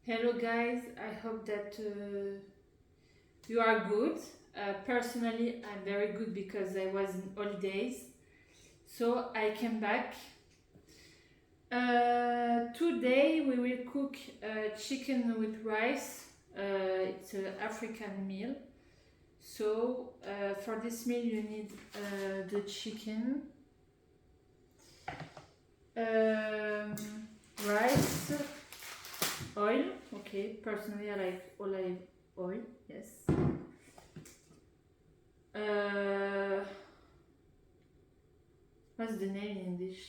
Hello guys, I hope that you are good. Personally, I'm very good because I was in holidays, so I came back. Today we will cook chicken with rice. It's an African meal. So for this meal you need the chicken, rice, oil. Okay, personally I like olive oil. Yes. What's the name in English?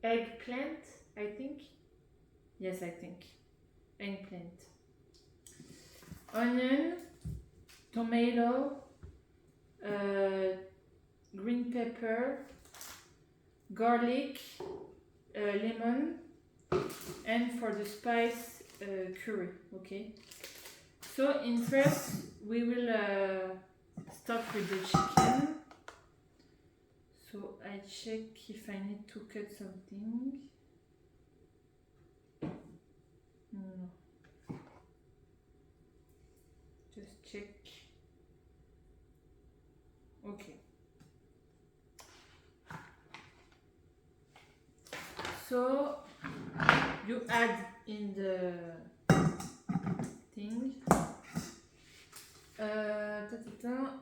Eggplant, I think. Yes, I think eggplant. Onion, tomato, green pepper, garlic, lemon, and for the spice, curry. Okay. So in first we will start with the chicken. So I check if I need to cut something. No. Just check. Okay. So you add in the thing.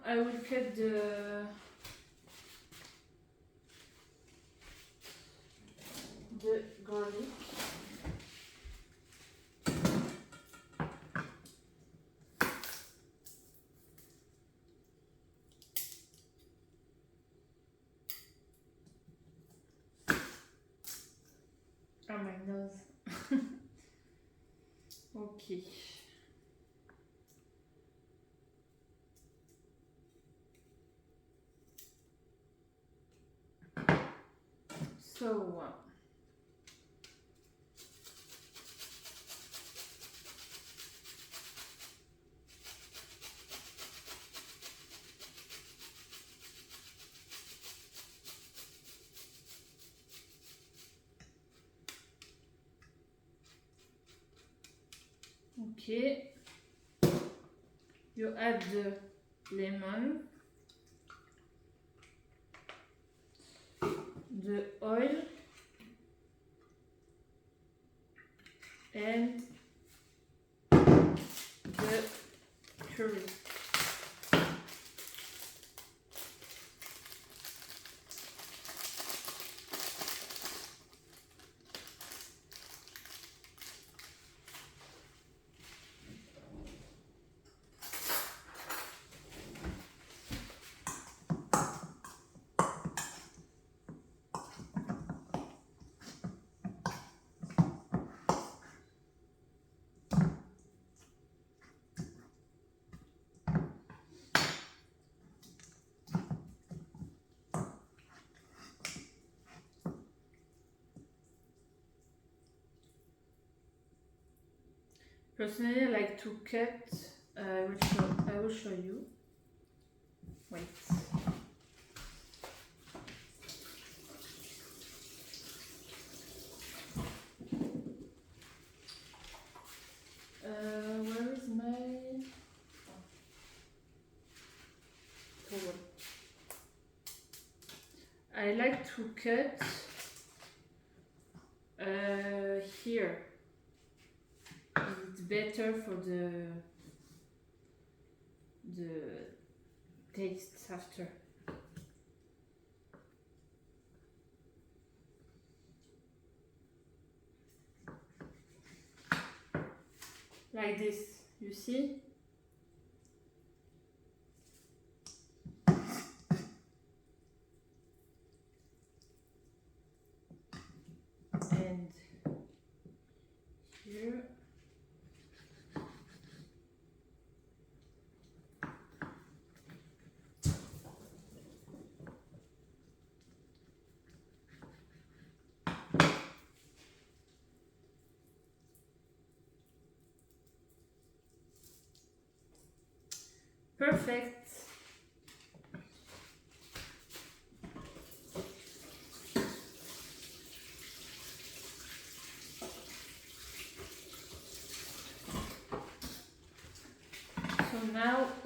I will cut the garlic. Oh, my nose. Okay. So okay, you add the lemon, the oil, and the curry. Personally, I like to cut. I will show you. Wait. Where is my towel? I like to cut here. It's better for the taste after. Like this, you see? And here. Perfect.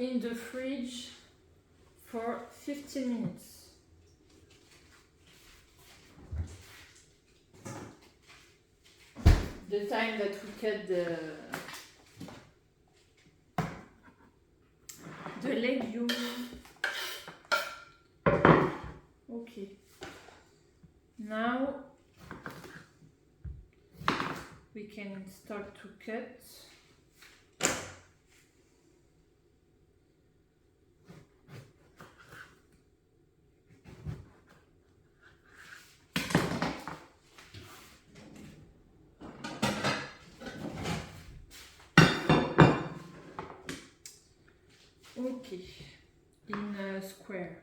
in the fridge for 15 minutes. The time that we cut the legume. Okay. Now we can start to cut. Okay, in a square.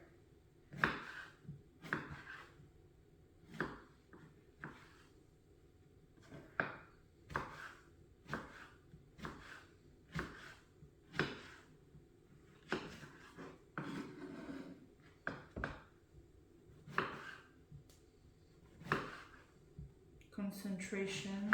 Concentration.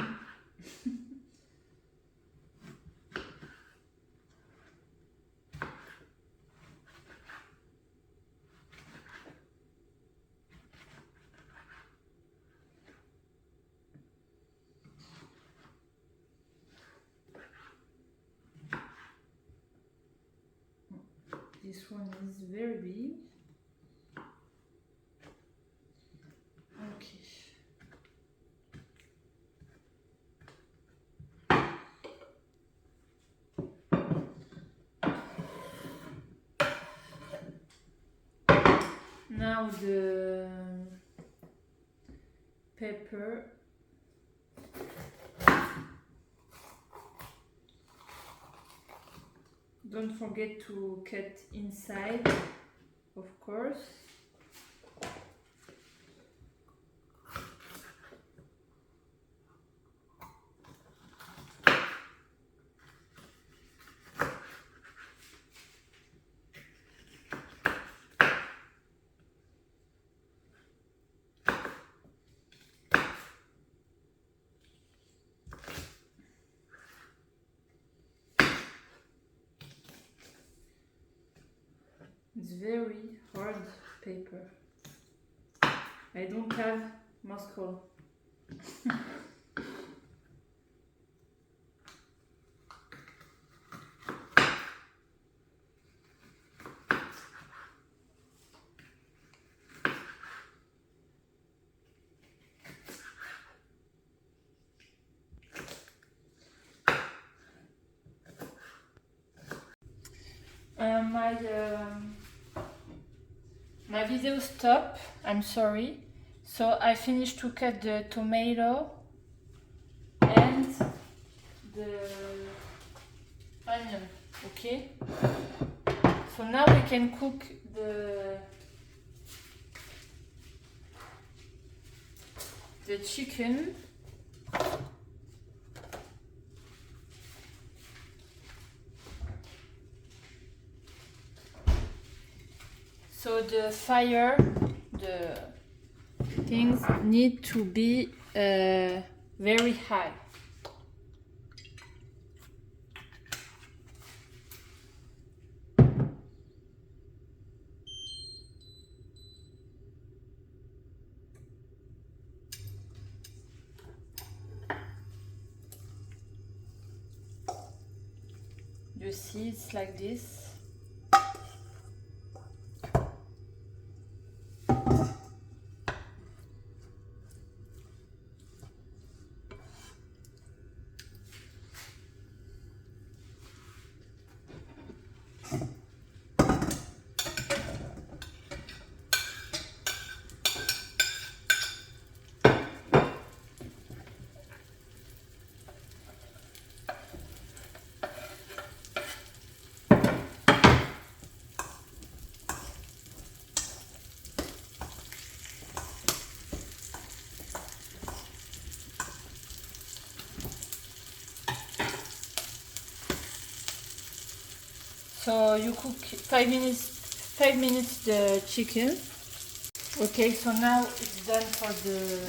This one is very big. Okay. Now the pepper. Don't forget to cut inside, of course. It's very hard paper. I don't have muscle. My video stopped, I'm sorry. So I finished to cut the tomato and the onion, okay? So now we can cook the chicken. So the fire, the things need to be very high. You see, it's like this. So you cook 5 minutes the chicken. Okay, so now it's done for the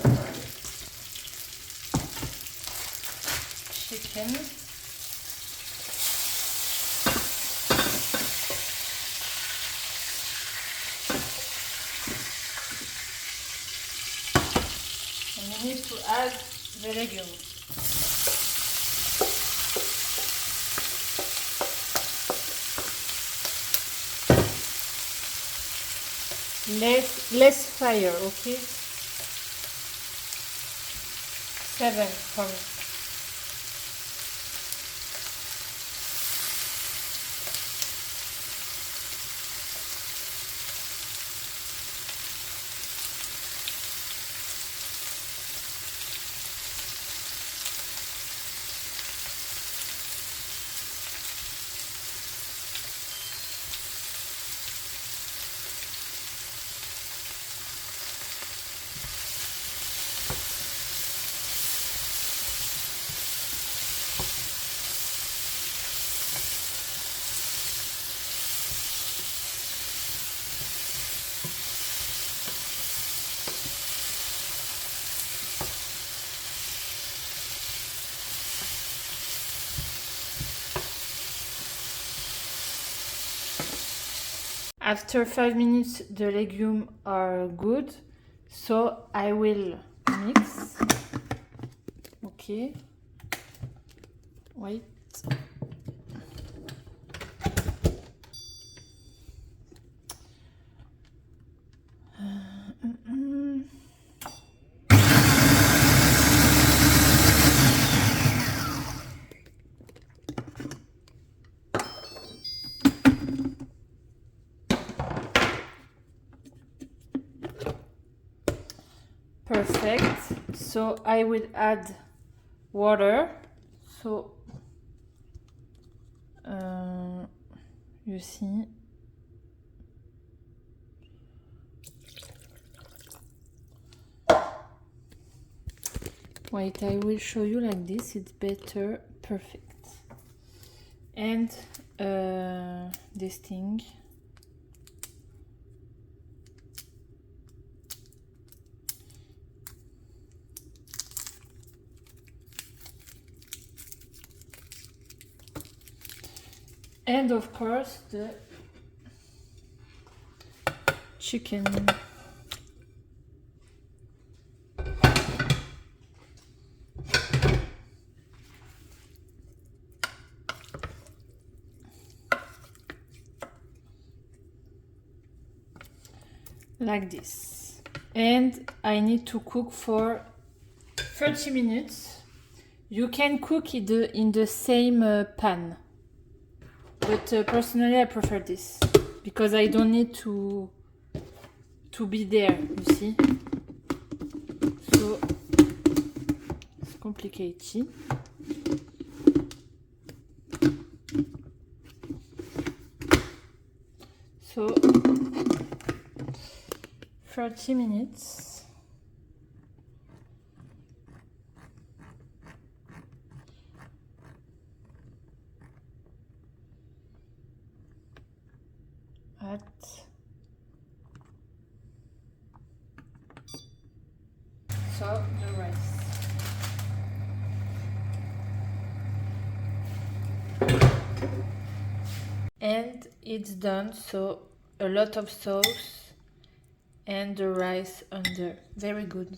chicken. we need to add the legume. Less fire, okay? 7 for me. After 5 minutes, the legumes are good, so I will mix. Okay, wait. Perfect. So I will add water. So you see. Wait, I will show you like this. It's better. Perfect. And this thing. And of course the chicken. Like this. And I need to cook for 30 minutes. You can cook it in the same pan. But personally I prefer this because I don't need to be there, you see. So it's complicated. So 30 minutes. So the rice. And it's done, so a lot of sauce and the rice under. Very good.